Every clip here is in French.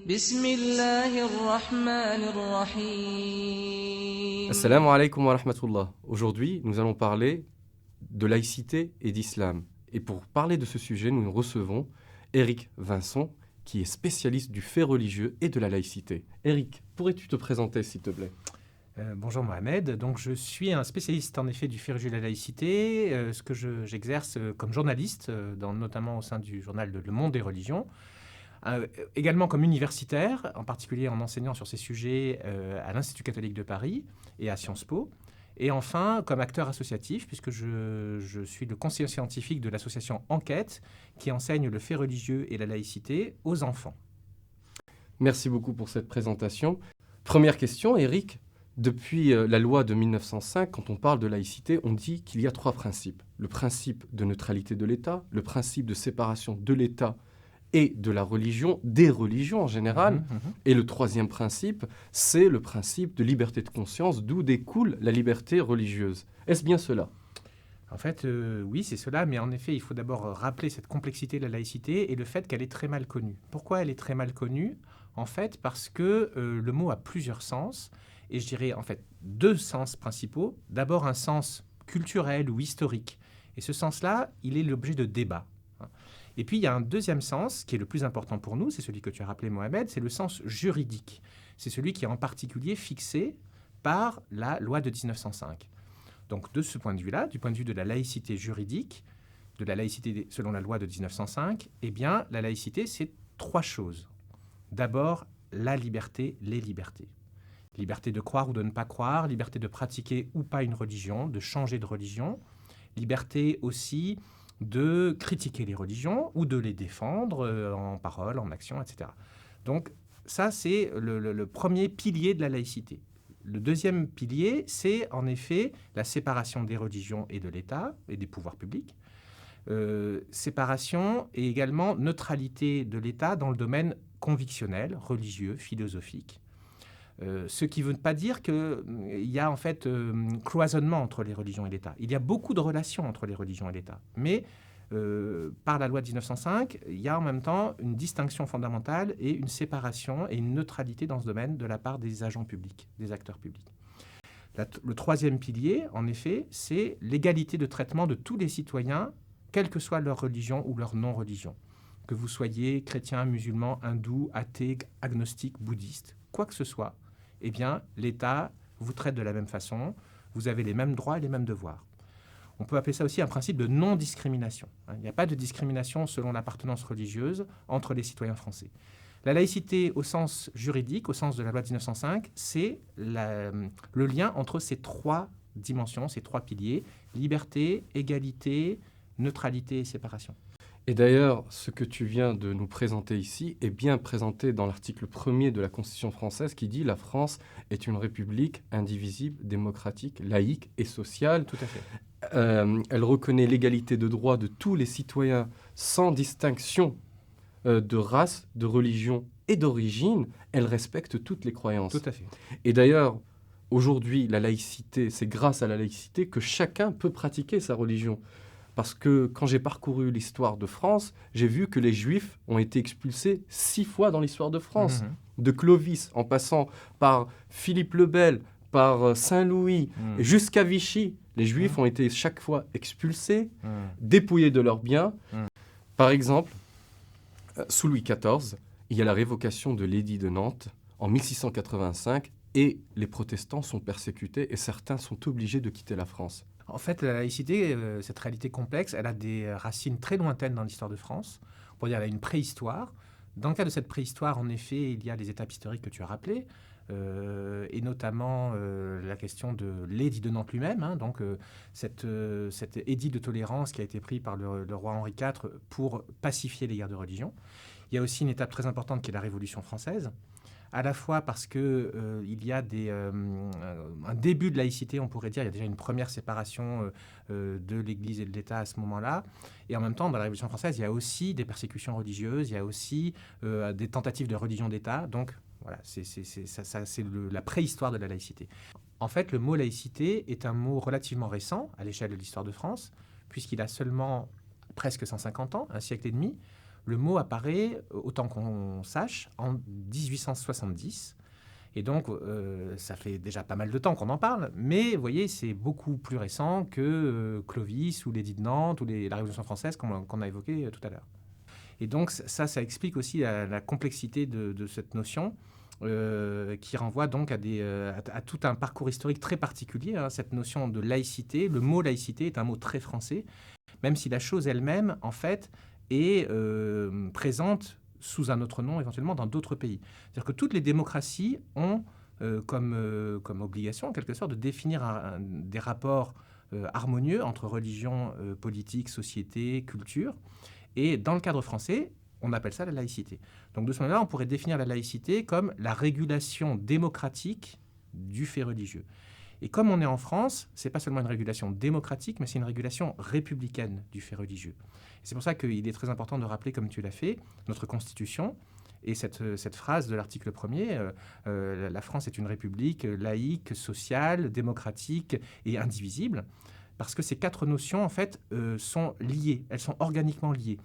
بسم الله الرحمن الرحيم. Assalamu alaikum wa rahmatullah. Aujourd'hui, nous allons parler de laïcité et d'islam. Et pour parler de ce sujet, nous recevons Éric Vincent, qui est spécialiste du fait religieux et de la laïcité. Éric, pourrais-tu te présenter, s'il te plaît ? Bonjour Mohamed, donc je suis un spécialiste en effet du fait religieux et de la laïcité, ce que j'exerce comme journaliste, notamment au sein du journal Le Monde des religions, également comme universitaire, en particulier en enseignant sur ces sujets à l'Institut catholique de Paris et à Sciences Po, et enfin comme acteur associatif, puisque je suis le conseiller scientifique de l'association Enquête, qui enseigne le fait religieux et la laïcité aux enfants. Merci beaucoup pour cette présentation. Première question, Éric. Depuis la loi de 1905, quand on parle de laïcité, on dit qu'il y a 3 principes. Le principe de neutralité de l'État, le principe de séparation de l'État et de la religion, des religions en général. Et le 3e principe, c'est le principe de liberté de conscience, d'où découle la liberté religieuse. Est-ce bien cela ? En fait, oui, c'est cela, mais en effet, il faut d'abord rappeler cette complexité de la laïcité et le fait qu'elle est très mal connue. Pourquoi elle est très mal connue ? En fait, parce que le mot a plusieurs sens, et je dirais en fait 2 sens principaux. D'abord, un sens culturel ou historique, et ce sens-là, il est l'objet de débats. Et puis, il y a un 2e sens, qui est le plus important pour nous, c'est celui que tu as rappelé, Mohamed, c'est le sens juridique. C'est celui qui est en particulier fixé par la loi de 1905. Donc, de ce point de vue-là, du point de vue de la laïcité juridique, de la laïcité selon la loi de 1905, eh bien, la laïcité, c'est 3 choses. D'abord, la liberté, les libertés. Liberté de croire ou de ne pas croire, liberté de pratiquer ou pas une religion, de changer de religion, liberté aussi de critiquer les religions ou de les défendre en parole, en action, etc. Donc, ça, c'est le premier pilier de la laïcité. Le 2e pilier, c'est en effet la séparation des religions et de l'État et des pouvoirs publics. Séparation et également neutralité de l'État dans le domaine convictionnel, religieux, philosophique. Ce qui ne veut pas dire qu'il y a en fait cloisonnement entre les religions et l'État. Il y a beaucoup de relations entre les religions et l'État. Mais par la loi de 1905, il y a en même temps une distinction fondamentale et une séparation et une neutralité dans ce domaine de la part des agents publics, des acteurs publics. Le 3e pilier, en effet, c'est l'égalité de traitement de tous les citoyens, quelle que soit leur religion ou leur non-religion. Que vous soyez chrétien, musulman, hindou, athée, agnostique, bouddhiste, quoi que ce soit, eh bien, l'État vous traite de la même façon, vous avez les mêmes droits et les mêmes devoirs. On peut appeler ça aussi un principe de non-discrimination. Il n'y a pas de discrimination selon l'appartenance religieuse entre les citoyens français. La laïcité au sens juridique, au sens de la loi de 1905, c'est le lien entre ces 3 dimensions, ces 3 piliers, liberté, égalité, neutralité et séparation. Et d'ailleurs, ce que tu viens de nous présenter ici est bien présenté dans l'article 1er de la Constitution française qui dit « La France est une république indivisible, démocratique, laïque et sociale ». Tout à fait. Elle reconnaît l'égalité de droits de tous les citoyens sans distinction de race, de religion et d'origine. Elle respecte toutes les croyances. Tout à fait. Et d'ailleurs, aujourd'hui, la laïcité, c'est grâce à la laïcité que chacun peut pratiquer sa religion. Parce que quand j'ai parcouru l'histoire de France, j'ai vu que les Juifs ont été expulsés 6 fois dans l'histoire de France. De Clovis, en passant par Philippe le Bel, par Saint-Louis, et jusqu'à Vichy. Les Juifs ont été chaque fois expulsés, dépouillés de leurs biens. Par exemple, sous Louis XIV, il y a la révocation de l'édit de Nantes en 1685 et les protestants sont persécutés et certains sont obligés de quitter la France. En fait, la laïcité, cette réalité complexe, elle a des racines très lointaines dans l'histoire de France. On pourrait dire qu'elle a une préhistoire. Dans le cas de cette préhistoire, en effet, il y a les étapes historiques que tu as rappelées, et notamment la question de l'édit de Nantes lui-même, donc cet édit de tolérance qui a été pris par le roi Henri IV pour pacifier les guerres de religion. Il y a aussi une étape très importante qui est la Révolution française, à la fois parce qu'il y a un début de laïcité, on pourrait dire, il y a déjà une première séparation de l'Église et de l'État à ce moment-là, et en même temps, dans la Révolution française, il y a aussi des persécutions religieuses, il y a aussi des tentatives de religion d'État, donc voilà, c'est la préhistoire de la laïcité. En fait, le mot laïcité est un mot relativement récent à l'échelle de l'histoire de France, puisqu'il a seulement presque 150 ans, un siècle et demi. Le mot apparaît, autant qu'on sache, en 1870. Et donc, ça fait déjà pas mal de temps qu'on en parle, mais vous voyez, c'est beaucoup plus récent que Clovis ou l'édit de Nantes ou la Révolution française qu'on a évoqué tout à l'heure. Et donc, ça explique aussi la complexité de cette notion, qui renvoie donc à tout un parcours historique très particulier, hein, cette notion de laïcité. Le mot laïcité est un mot très français, même si la chose elle-même, en fait, est présente sous un autre nom, éventuellement, dans d'autres pays. C'est-à-dire que toutes les démocraties ont comme obligation, en quelque sorte, de définir des rapports harmonieux entre religion, politique, société, culture. Et dans le cadre français, on appelle ça la laïcité. Donc de ce moment-là, on pourrait définir la laïcité comme la régulation démocratique du fait religieux. Et comme on est en France, c'est pas seulement une régulation démocratique, mais c'est une régulation républicaine du fait religieux. Et c'est pour ça qu'il est très important de rappeler, comme tu l'as fait, notre Constitution et cette phrase de l'article 1er, la France est une république laïque, sociale, démocratique et indivisible, parce que ces quatre notions, en fait, sont liées, elles sont organiquement liées.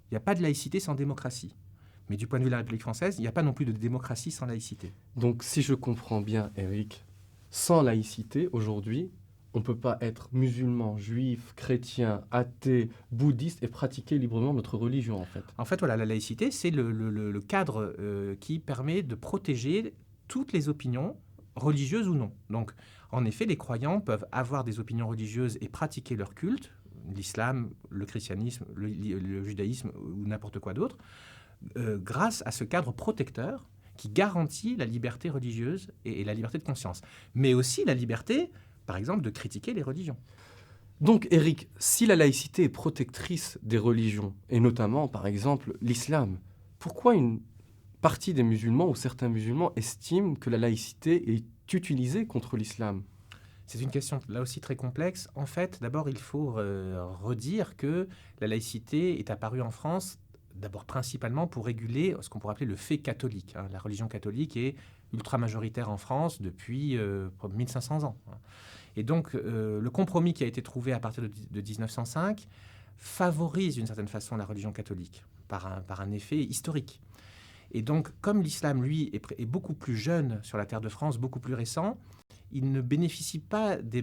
Il n'y a pas de laïcité sans démocratie. Mais du point de vue de la République française, il n'y a pas non plus de démocratie sans laïcité. Donc, si je comprends bien, Eric, sans laïcité, aujourd'hui, on ne peut pas être musulman, juif, chrétien, athée, bouddhiste et pratiquer librement notre religion, en fait. En fait, voilà, la laïcité, c'est le cadre qui permet de protéger toutes les opinions, religieuses ou non. Donc, en effet, les croyants peuvent avoir des opinions religieuses et pratiquer leur culte, l'islam, le christianisme, le judaïsme ou n'importe quoi d'autre, grâce à ce cadre protecteur qui garantit la liberté religieuse et la liberté de conscience, mais aussi la liberté, par exemple, de critiquer les religions. Donc, Eric, si la laïcité est protectrice des religions, et notamment, par exemple, l'islam, pourquoi une partie des musulmans ou certains musulmans estiment que la laïcité est utilisée contre l'islam ? C'est une question là aussi très complexe. En fait, d'abord, il faut redire que la laïcité est apparue en France d'abord principalement pour réguler ce qu'on pourrait appeler le fait catholique. Hein. La religion catholique est ultra majoritaire en France depuis 1500 ans. Et donc, le compromis qui a été trouvé à partir de 1905 favorise d'une certaine façon la religion catholique par un effet historique. Et donc, comme l'islam, lui, est beaucoup plus jeune sur la terre de France, beaucoup plus récent, il ne bénéficie pas de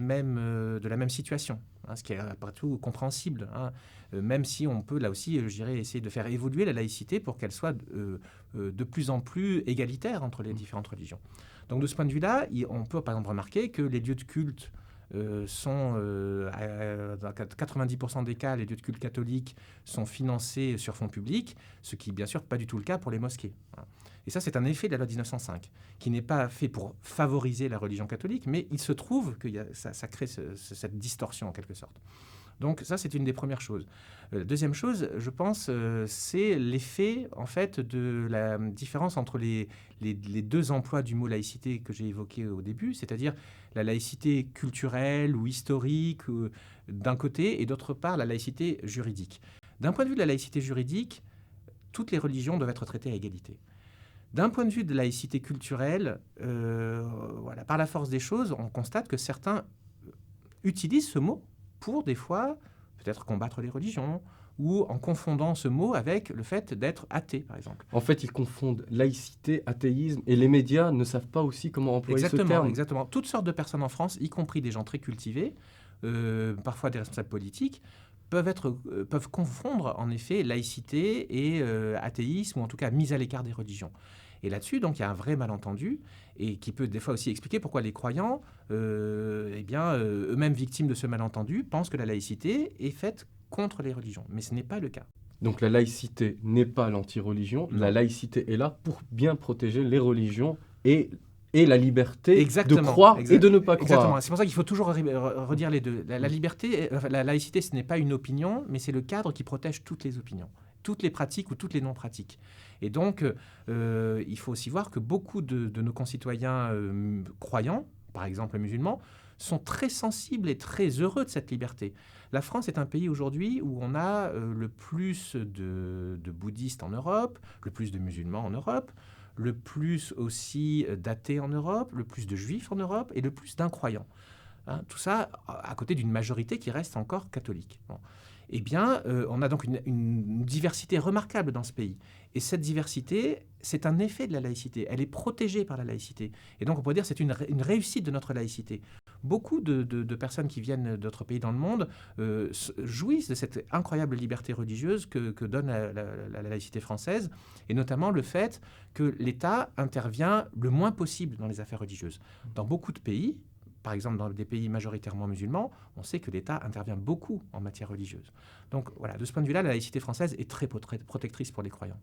la même situation, hein, ce qui est après tout compréhensible, hein, même si on peut là aussi, je dirais, essayer de faire évoluer la laïcité pour qu'elle soit de plus en plus égalitaire entre les différentes religions. Donc de ce point de vue-là, on peut par exemple remarquer que les lieux de culte sont, dans 90% des cas, les lieux de culte catholiques sont financés sur fonds publics, ce qui bien sûr pas du tout le cas pour les mosquées. Et ça, c'est un effet de la loi de 1905, qui n'est pas fait pour favoriser la religion catholique, mais il se trouve que ça crée cette distorsion en quelque sorte. Donc ça, c'est une des premières choses. Deuxième chose, je pense, c'est l'effet en fait de la différence entre les deux emplois du mot laïcité que j'ai évoqué au début, c'est-à-dire la laïcité culturelle ou historique d'un côté, et d'autre part la laïcité juridique. D'un point de vue de la laïcité juridique, toutes les religions doivent être traitées à égalité. D'un point de vue de laïcité culturelle, voilà, par la force des choses, on constate que certains utilisent ce mot pour, des fois, peut-être combattre les religions, ou en confondant ce mot avec le fait d'être athée, par exemple. En fait, ils confondent laïcité, athéisme, et les médias ne savent pas aussi comment employer ce terme. Exactement. Toutes sortes de personnes en France, y compris des gens très cultivés, parfois des responsables politiques, peuvent confondre, en effet, laïcité et athéisme, ou en tout cas mise à l'écart des religions. Et là-dessus, donc, il y a un vrai malentendu, et qui peut des fois aussi expliquer pourquoi les croyants, eux-mêmes victimes de ce malentendu, pensent que la laïcité est faite contre les religions. Mais ce n'est pas le cas. Donc la laïcité n'est pas l'anti-religion, la laïcité est là pour bien protéger les religions et la liberté de croire et de ne pas croire. Exactement. C'est pour ça qu'il faut toujours redire les deux. La liberté, la laïcité, ce n'est pas une opinion, mais c'est le cadre qui protège toutes les opinions, toutes les pratiques ou toutes les non-pratiques. Et donc, il faut aussi voir que beaucoup de nos concitoyens croyants, par exemple musulmans, sont très sensibles et très heureux de cette liberté. La France est un pays aujourd'hui où on a le plus de bouddhistes en Europe, le plus de musulmans en Europe, le plus aussi d'athées en Europe, le plus de juifs en Europe et le plus d'incroyants. Hein, tout ça à côté d'une majorité qui reste encore catholique. Bon. Eh bien, on a donc une diversité remarquable dans ce pays. Et cette diversité, c'est un effet de la laïcité. Elle est protégée par la laïcité. Et donc, on pourrait dire que c'est une réussite de notre laïcité. Beaucoup de personnes qui viennent d'autres pays dans le monde jouissent de cette incroyable liberté religieuse que donne la laïcité française, et notamment le fait que l'État intervient le moins possible dans les affaires religieuses. Dans beaucoup de pays, par exemple dans des pays majoritairement musulmans, on sait que l'État intervient beaucoup en matière religieuse. Donc voilà, de ce point de vue-là, la laïcité française est très protectrice pour les croyants.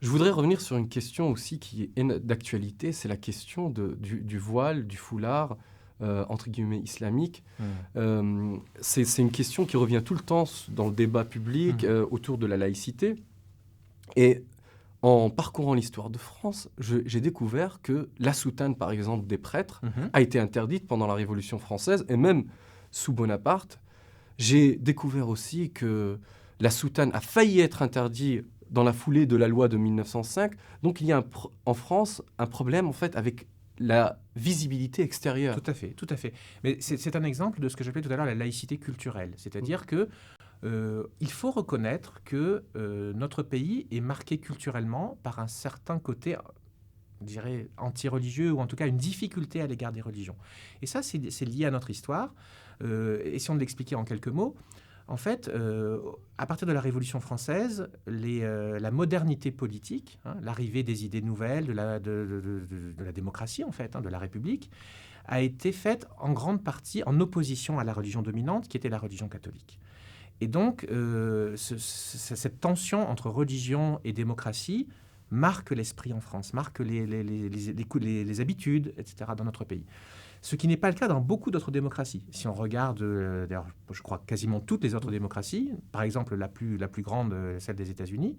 Je voudrais revenir sur une question aussi qui est d'actualité, c'est la question du voile, du foulard, entre guillemets islamique. C'est une question qui revient tout le temps dans le débat public autour de la laïcité. Et en parcourant l'histoire de France, j'ai découvert que la soutane, par exemple, des prêtres a été interdite pendant la Révolution française, et même sous Bonaparte. J'ai découvert aussi que la soutane a failli être interdite dans la foulée de la loi de 1905. Donc il y a en France un problème en fait avec la visibilité extérieure. Tout à fait, tout à fait. Mais c'est un exemple de ce que j'appelais tout à l'heure la laïcité culturelle. C'est-à-dire que il faut reconnaître que notre pays est marqué culturellement par un certain côté, je dirais, anti-religieux, ou en tout cas une difficulté à l'égard des religions. Et ça, c'est lié à notre histoire. Essayons de l'expliquer en quelques mots. En fait, à partir de la Révolution française, la modernité politique, l'arrivée des idées nouvelles, de la démocratie, en fait, de la République, a été faite en grande partie en opposition à la religion dominante, qui était la religion catholique. Et donc, cette tension entre religion et démocratie marque l'esprit en France, marque les habitudes, etc., dans notre pays. Ce qui n'est pas le cas dans beaucoup d'autres démocraties. Si on regarde, d'ailleurs, je crois quasiment toutes les autres démocraties, par exemple la plus grande, celle des États-Unis,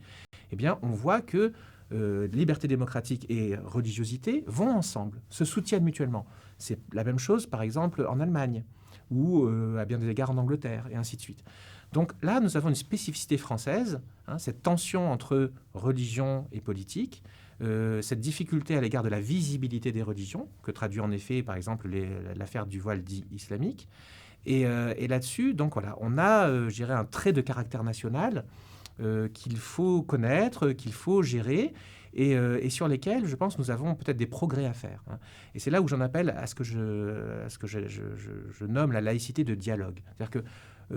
eh bien, on voit que liberté démocratique et religiosité vont ensemble, se soutiennent mutuellement. C'est la même chose, par exemple, en Allemagne, ou à bien des égards en Angleterre, et ainsi de suite. Donc là, nous avons une spécificité française, cette tension entre religion et politique, cette difficulté à l'égard de la visibilité des religions, que traduit en effet, par exemple, l'affaire du voile dit islamique. Et là-dessus, donc voilà, on a, je dirais, un trait de caractère national qu'il faut connaître, qu'il faut gérer, et sur lesquels, je pense, nous avons peut-être des progrès à faire. Et c'est là où j'en appelle à ce que je nomme la laïcité de dialogue. C'est-à-dire que,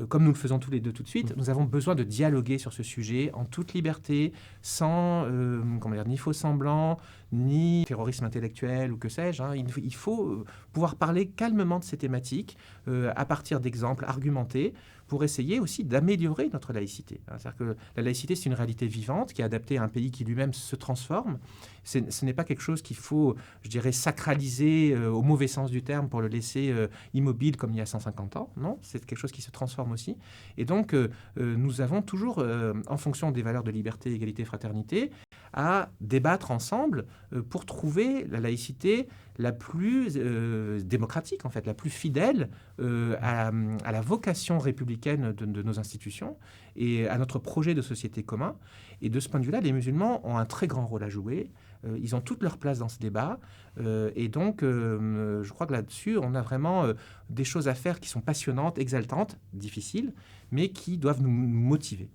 comme nous le faisons tous les deux tout de suite, nous avons besoin de dialoguer sur ce sujet en toute liberté, sans ni faux semblants, ni terrorisme intellectuel ou que sais-je. Il faut pouvoir parler calmement de ces thématiques à partir d'exemples argumentés pour essayer aussi d'améliorer notre laïcité. C'est-à-dire que la laïcité, c'est une réalité vivante qui est adaptée à un pays qui lui-même se transforme. Ce n'est pas quelque chose qu'il faut, je dirais, sacraliser au mauvais sens du terme pour le laisser immobile comme il y a 150 ans. Non, c'est quelque chose qui se transforme aussi. Et donc, nous avons toujours, en fonction des valeurs de liberté, égalité, fraternité, à débattre ensemble pour trouver la laïcité la plus démocratique, en fait, la plus fidèle à la vocation républicaine de nos institutions et à notre projet de société commun. Et de ce point de vue-là, les musulmans ont un très grand rôle à jouer. Ils ont toute leur place dans ce débat. Et donc, je crois que là-dessus, on a vraiment des choses à faire qui sont passionnantes, exaltantes, difficiles, mais qui doivent nous motiver.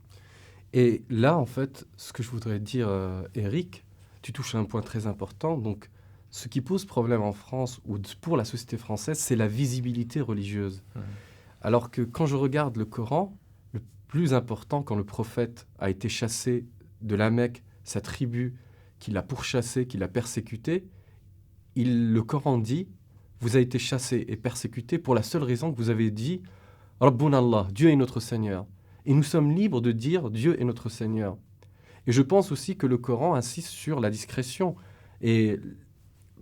Et là, en fait, ce que je voudrais dire, Eric, tu touches à un point très important. Donc, ce qui pose problème en France ou pour la société française, c'est la visibilité religieuse. Alors que quand je regarde le Coran, le plus important, quand le prophète a été chassé de la Mecque, sa tribu qui l'a pourchassé, qui l'a persécuté, le Coran dit, vous avez été chassé et persécuté pour la seule raison que vous avez dit « Rabbun Allah, Dieu est notre Seigneur ». Et nous sommes libres de dire « Dieu est notre Seigneur ». Et je pense aussi que le Coran insiste sur la discrétion et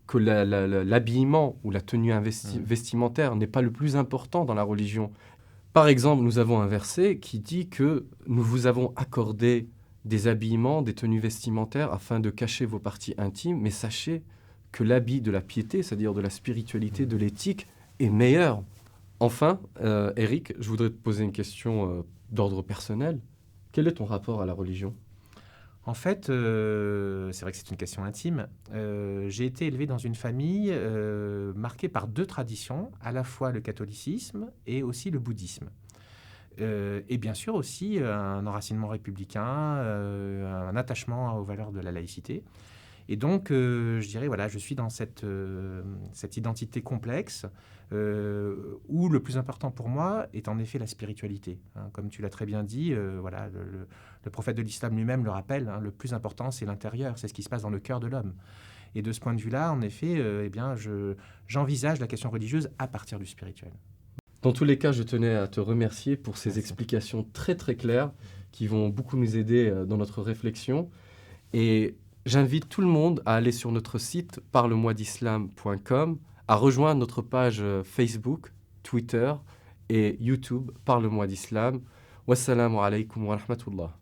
que l'habillement ou la tenue vestimentaire n'est pas le plus important dans la religion. Par exemple, nous avons un verset qui dit que nous vous avons accordé des habillements, des tenues vestimentaires afin de cacher vos parties intimes, mais sachez que l'habit de la piété, c'est-à-dire de la spiritualité, de l'éthique, est meilleur. Enfin, Eric, je voudrais te poser une question d'ordre personnel. Quel est ton rapport à la religion ? En fait, c'est vrai que c'est une question intime. J'ai été élevé dans une famille marquée par deux traditions, à la fois le catholicisme et aussi le bouddhisme. Et bien sûr aussi un enracinement républicain, un attachement aux valeurs de la laïcité. Et donc, je dirais, voilà, je suis dans cette identité complexe où le plus important pour moi est en effet la spiritualité. Hein. Comme tu l'as très bien dit, voilà, le prophète de l'islam lui-même le rappelle, hein, le plus important, c'est l'intérieur, c'est ce qui se passe dans le cœur de l'homme. Et de ce point de vue-là, en effet, eh bien, j'envisage la question religieuse à partir du spirituel. Dans tous les cas, je tenais à te remercier pour ces explications très très claires qui vont beaucoup nous aider dans notre réflexion. Et j'invite tout le monde à aller sur notre site parlemoidislam.com, à rejoindre notre page Facebook, Twitter et YouTube Parle-moi d'Islam. Wassalamu alaikum wa rahmatullah.